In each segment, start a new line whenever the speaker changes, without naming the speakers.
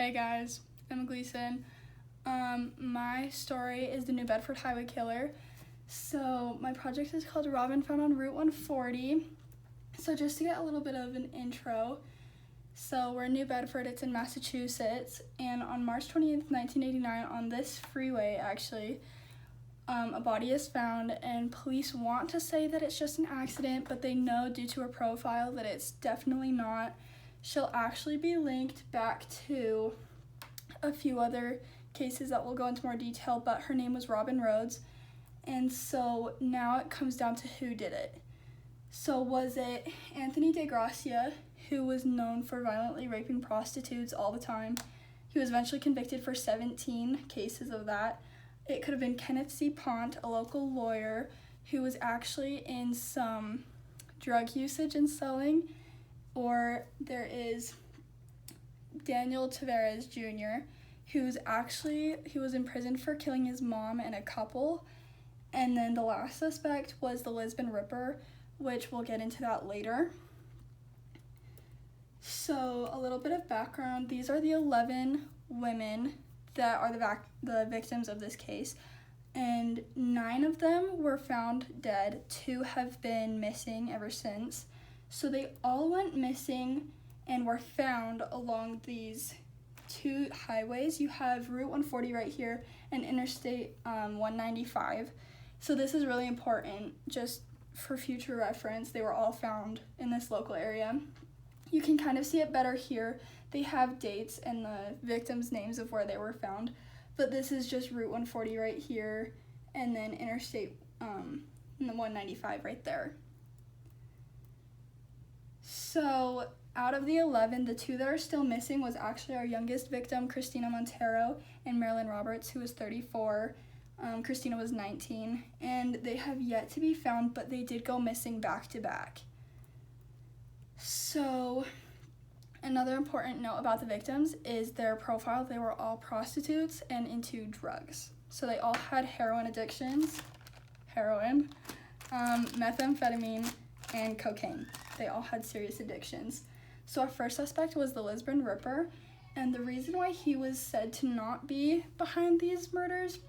Hey guys, I'm Gleason. My story is the New Bedford Highway Killer. So my project is called Robbin Found on Route 140. So just to get a little bit of an intro, so we're in New Bedford, it's in Massachusetts, and on March 20th, 1989, on this freeway actually, a body is found, and police want to say that it's just an accident, but they know due to her profile that it's definitely not. She'll actually be linked back to a few other cases that we'll go into more detail, but her name was Robbin Rhodes, and so now it comes down to who did it. So was it Anthony DeGracia, who was known for violently raping prostitutes all the time? He was eventually convicted for 17 cases of that. It could have been Kenneth C. Pont, a local lawyer who was actually in some drug usage and selling, or there is Daniel Tavares Jr., he was in prison for killing his mom and a couple. And then the last suspect was the Lisbon Ripper, which we'll get into that later. So a little bit of background. These are the 11 women that are the victims of this case, and 9 of them were found dead. 2 have been missing ever since. So they all went missing and were found along these 2 highways. You have Route 140 right here and Interstate 195. So this is really important just for future reference. They were all found in this local area. You can kind of see it better here. They have dates and the victims' names of where they were found, but this is just Route 140 right here and then Interstate 195 right there. So out of the 11, the 2 that are still missing was actually our youngest victim, Christina Montero, and Marilyn Roberts, who was 34. Christina was 19, and they have yet to be found, but they did go missing back to back. So another important note about the victims is their profile. They were all prostitutes and into drugs. So they all had heroin addictions, methamphetamine, and cocaine. They all had serious addictions. So our first suspect was the Lisbon Ripper, and the reason why he was said to not be behind these murders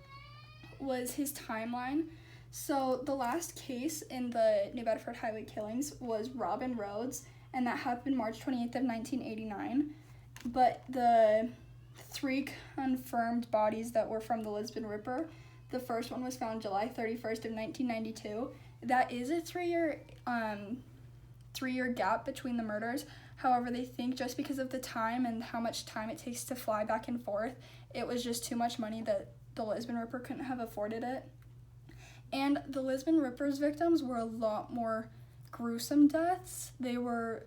was his timeline. So the last case in the New Bedford highway killings was Robbin Rhodes, and that happened March 28th of 1989. But the 3 confirmed bodies that were from the Lisbon Ripper, the first one was found July 31st of 1992. That is a 3-year gap between the murders. However, they think just because of the time and how much time it takes to fly back and forth, it was just too much money that the Lisbon Ripper couldn't have afforded it. And the Lisbon Ripper's victims were a lot more gruesome deaths. They were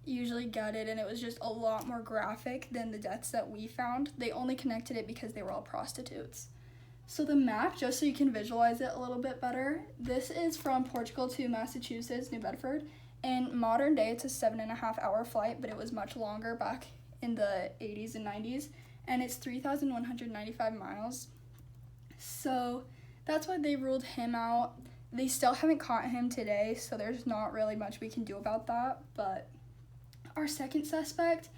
usually gutted, and it was just a lot more graphic than the deaths that we found. They only connected it because they were all prostitutes. So the map, just so you can visualize it a little bit better, this is from Portugal to Massachusetts, New Bedford. In modern day, it's a 7.5-hour flight, but it was much longer back in the 80s and 90s, and it's 3,195 miles. So that's why they ruled him out. They still haven't caught him today, so there's not really much we can do about that. But our second suspect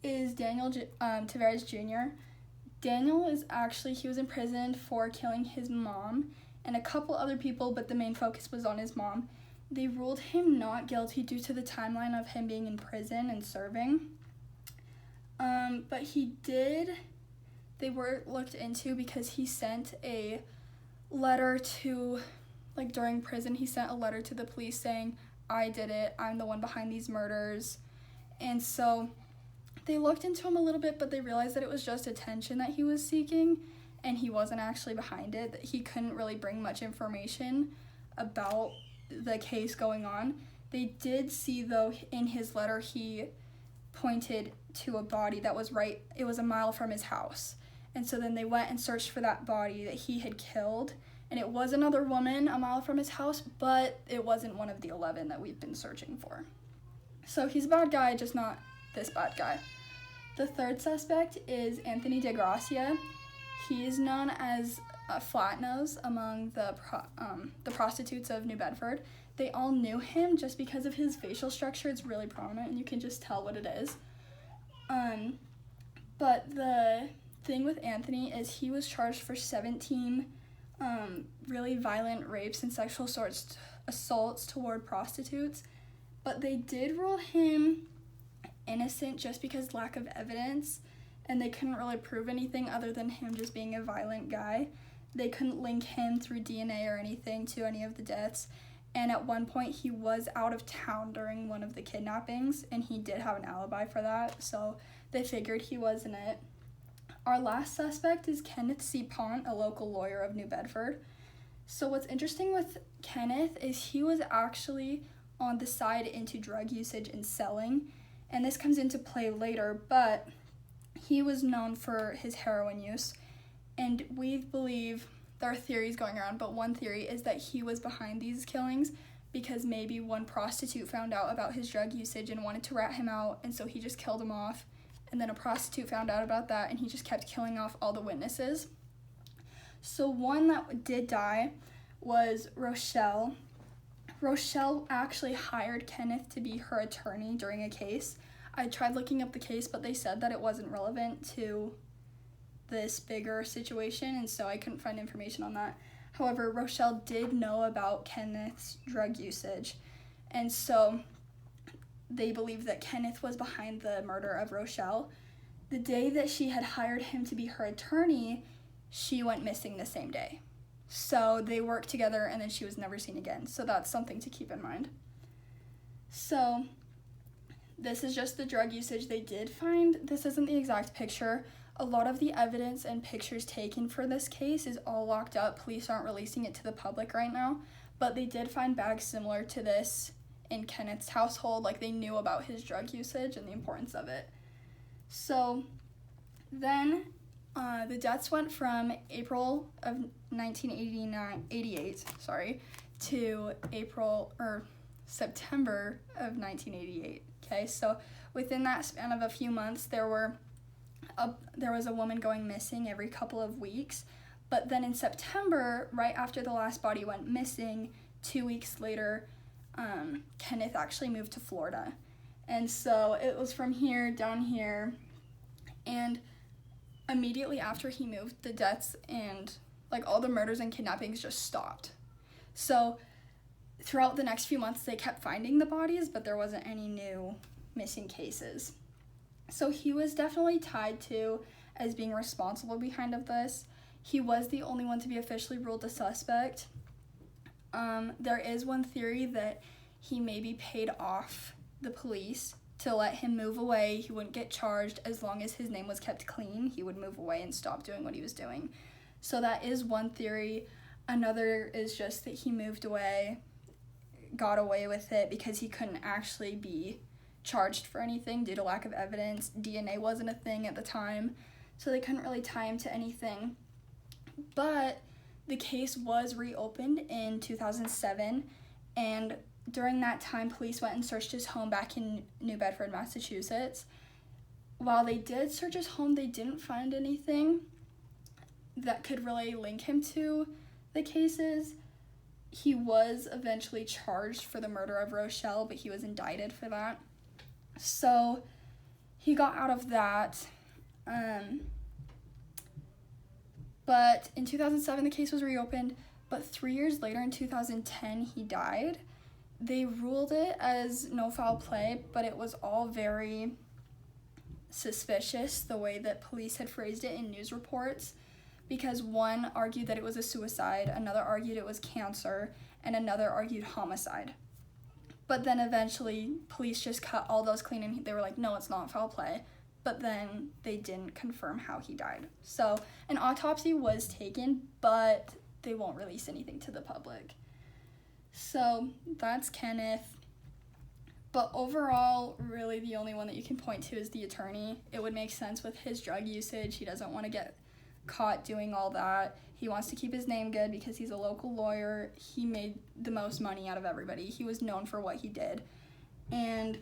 is Daniel Tavares Jr. Daniel he was imprisoned for killing his mom and a couple other people, but the main focus was on his mom. They ruled him not guilty due to the timeline of him being in prison and serving. But they were looked into because he sent a letter during prison, he sent a letter to the police saying, "I did it, I'm the one behind these murders." And so they looked into him a little bit, but they realized that it was just attention that he was seeking, and he wasn't actually behind it. That he couldn't really bring much information about the case going on. They did see, though, in his letter, he pointed to a body that was it was a mile from his house. And so then they went and searched for that body that he had killed, and it was another woman a mile from his house, but it wasn't one of the 11 that we've been searching for. So he's a bad guy, just not this bad guy. The third suspect is Anthony DeGracia. He is known as Flat Nose among the prostitutes of New Bedford. They all knew him just because of his facial structure. It's really prominent, and you can just tell what it is. But the thing with Anthony is he was charged for 17 really violent rapes and sexual assaults toward prostitutes, but they did rule him innocent just because lack of evidence, and they couldn't really prove anything other than him just being a violent guy. They couldn't link him through DNA or anything to any of the deaths, and at one point he was out of town during one of the kidnappings, and he did have an alibi for that, so they figured he wasn't it. Our last suspect is Kenneth C. Pont, a local lawyer of New Bedford. So what's interesting with Kenneth is he was actually on the side into drug usage and selling, and this comes into play later, but he was known for his heroin use, and we believe there are theories going around, but one theory is that he was behind these killings because maybe one prostitute found out about his drug usage and wanted to rat him out, and so he just killed him off, and then a prostitute found out about that, and he just kept killing off all the witnesses. So one that did die was Rochelle. Rochelle actually hired Kenneth to be her attorney during a case. I tried looking up the case, but they said that it wasn't relevant to this bigger situation, and so I couldn't find information on that. However, Rochelle did know about Kenneth's drug usage, and so they believe that Kenneth was behind the murder of Rochelle. The day that she had hired him to be her attorney, she went missing the same day. So they worked together, and then she was never seen again. So that's something to keep in mind. So this is just the drug usage they did find. This isn't the exact picture. A lot of the evidence and pictures taken for this case is all locked up. Police aren't releasing it to the public right now, but they did find bags similar to this in Kenneth's household. Like, they knew about his drug usage and the importance of it. So then the deaths went from April of 1988 to September of 1988. Okay, so within that span of a few months, there was a woman going missing every couple of weeks. But then in September, right after the last body went missing, 2 weeks later, Kenneth actually moved to Florida. And so it was from here down here, and immediately after he moved, the deaths and like all the murders and kidnappings just stopped. So throughout the next few months, they kept finding the bodies, but there wasn't any new missing cases. So he was definitely tied to as being responsible behind of this. He was the only one to be officially ruled a suspect. There is one theory that he maybe paid off the police to let him move away. He wouldn't get charged as long as his name was kept clean. He would move away and stop doing what he was doing. So that is one theory. Another is just that he moved away, got away with it because he couldn't actually be charged for anything due to lack of evidence. DNA wasn't a thing at the time, so they couldn't really tie him to anything. But the case was reopened in 2007, and during that time, police went and searched his home back in New Bedford, Massachusetts. While they did search his home, they didn't find anything that could really link him to the cases. He was eventually charged for the murder of Rochelle, but he was indicted for that. So he got out of that. But in 2007, the case was reopened. But 3 years later, in 2010, he died. They ruled it as no foul play, but it was all very suspicious the way that police had phrased it in news reports, because one argued that it was a suicide, another argued it was cancer, and another argued homicide. But then eventually, police just cut all those clean, and they were like, no, it's not foul play. But then they didn't confirm how he died. So an autopsy was taken, but they won't release anything to the public. So that's Kenneth. But overall, really the only one that you can point to is the attorney. It would make sense with his drug usage. He doesn't want to get caught doing all that. He wants to keep his name good because he's a local lawyer. He made the most money out of everybody. He was known for what he did. And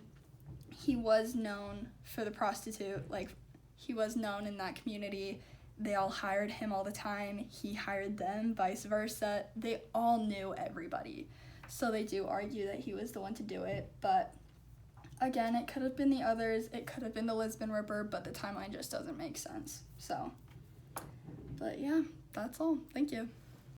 he was known for the prostitute. Like, he was known in that community. They all hired him all the time. He hired them, vice versa. They all knew everybody. So they do argue that he was the one to do it. But again, it could have been the others, it could have been the Lisbon Ripper, but the timeline just doesn't make sense. So, but yeah, that's all. Thank you.